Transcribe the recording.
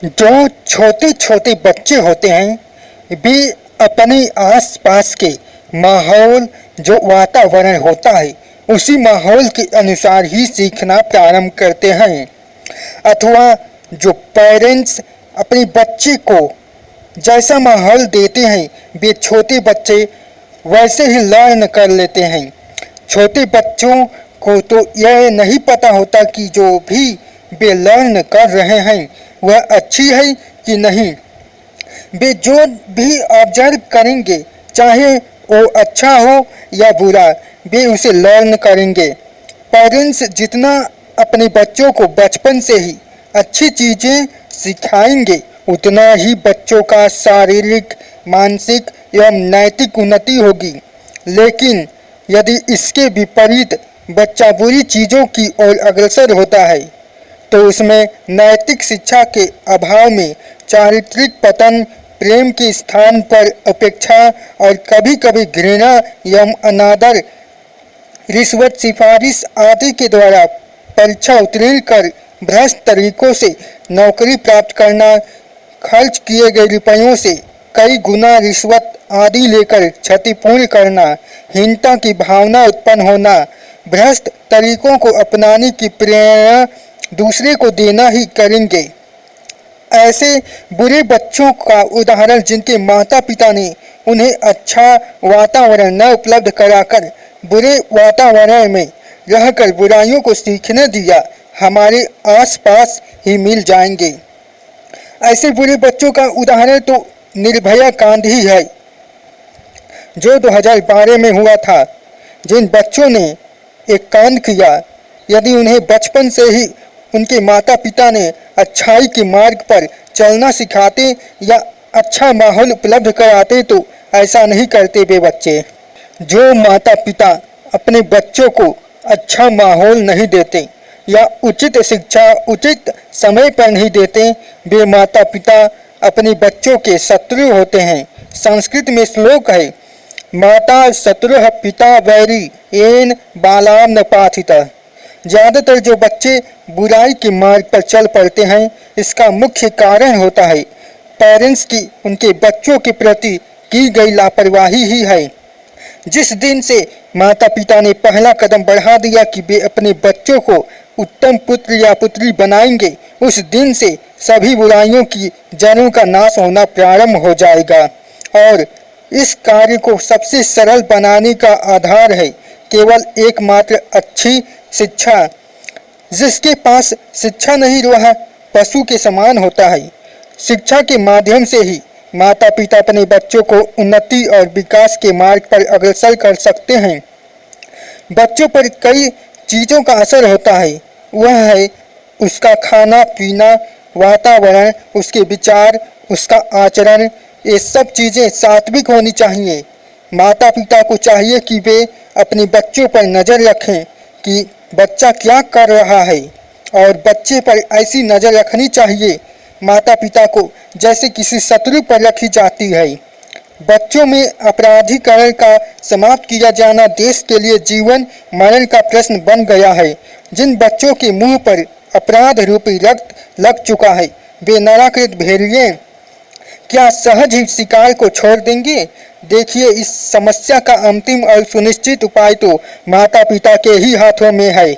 जो छोटे छोटे बच्चे होते हैं वे अपने आसपास के माहौल जो वातावरण होता है उसी माहौल के अनुसार ही सीखना प्रारंभ करते हैं। अथवा जो पेरेंट्स अपने बच्चे को जैसा माहौल देते हैं वे छोटे बच्चे वैसे ही लर्न कर लेते हैं। छोटे बच्चों को तो यह नहीं पता होता कि जो भी वे लर्न कर रहे हैं वह अच्छी है कि नहीं। वे जो भी ऑब्जर्व करेंगे चाहे वो अच्छा हो या बुरा वे उसे लर्न करेंगे। पेरेंट्स जितना अपने बच्चों को बचपन से ही अच्छी चीज़ें सिखाएंगे उतना ही बच्चों का शारीरिक मानसिक एवं नैतिक उन्नति होगी। लेकिन यदि इसके विपरीत बच्चा बुरी चीज़ों की ओर अग्रसर होता है तो उसमें नैतिक शिक्षा के अभाव में चारित्रिक पतन, प्रेम के स्थान पर उपेक्षा और कभी कभी घृणा एवं अनादर, रिश्वत, सिफारिश आदि के द्वारा परीक्षा उत्तीर्ण कर भ्रष्ट तरीकों से नौकरी प्राप्त करना, खर्च किए गए रुपयों से कई गुना रिश्वत आदि लेकर क्षतिपूर्ण करना, हीनता की भावना उत्पन्न होना, भ्रष्ट तरीकों को अपनाने की प्रेरणा दूसरे को देना ही करेंगे। ऐसे बुरे बच्चों का उदाहरण जिनके माता पिता ने उन्हें अच्छा वातावरण न उपलब्ध कराकर बुरे वातावरण में रहकर बुराइयों को सीखने दिया हमारे आसपास ही मिल जाएंगे। ऐसे बुरे बच्चों का उदाहरण तो निर्भया कांड ही है जो 2012 में हुआ था। जिन बच्चों ने एक कांड किया, यदि उन्हें बचपन से ही उनके माता पिता ने अच्छाई के मार्ग पर चलना सिखाते या अच्छा माहौल उपलब्ध कराते तो ऐसा नहीं करते वे बच्चे। जो माता पिता अपने बच्चों को अच्छा माहौल नहीं देते या उचित शिक्षा उचित समय पर नहीं देते वे माता पिता अपने बच्चों के शत्रु होते हैं। संस्कृत में श्लोक है, माता शत्रुः पिता वैरी येन बालाम न पाथितः। ज़्यादातर जो बच्चे बुराई के मार्ग पर चल पड़ते हैं इसका मुख्य कारण होता है पेरेंट्स की उनके बच्चों के प्रति की गई लापरवाही ही है। जिस दिन से माता पिता ने पहला कदम बढ़ा दिया कि वे अपने बच्चों को उत्तम पुत्र या पुत्री बनाएंगे उस दिन से सभी बुराइयों की जड़ों का नाश होना प्रारंभ हो जाएगा। और इस कार्य को सबसे सरल बनाने का आधार है केवल एकमात्र अच्छी शिक्षा। जिसके पास शिक्षा नहीं वह पशु के समान होता है। शिक्षा के माध्यम से ही माता पिता अपने बच्चों को उन्नति और विकास के मार्ग पर अग्रसर कर सकते हैं। बच्चों पर कई चीज़ों का असर होता है, वह है उसका खाना पीना, वातावरण, उसके विचार, उसका आचरण। ये सब चीज़ें सात्विक होनी चाहिए। माता पिता को चाहिए कि वे अपने बच्चों पर नज़र रखें कि बच्चा क्या कर रहा है और बच्चे पर ऐसी नज़र रखनी चाहिए माता पिता को जैसे किसी शत्रु पर रखी जाती है। बच्चों में अपराधीकरण का समाप्त किया जाना देश के लिए जीवन मरण का प्रश्न बन गया है। जिन बच्चों के मुंह पर अपराध रूपी रक्त लग चुका है वे नराकृत भेड़िए क्या सहज ही शिकार को छोड़ देंगे। देखिए, इस समस्या का अंतिम और सुनिश्चित उपाय तो माता पिता के ही हाथों में है।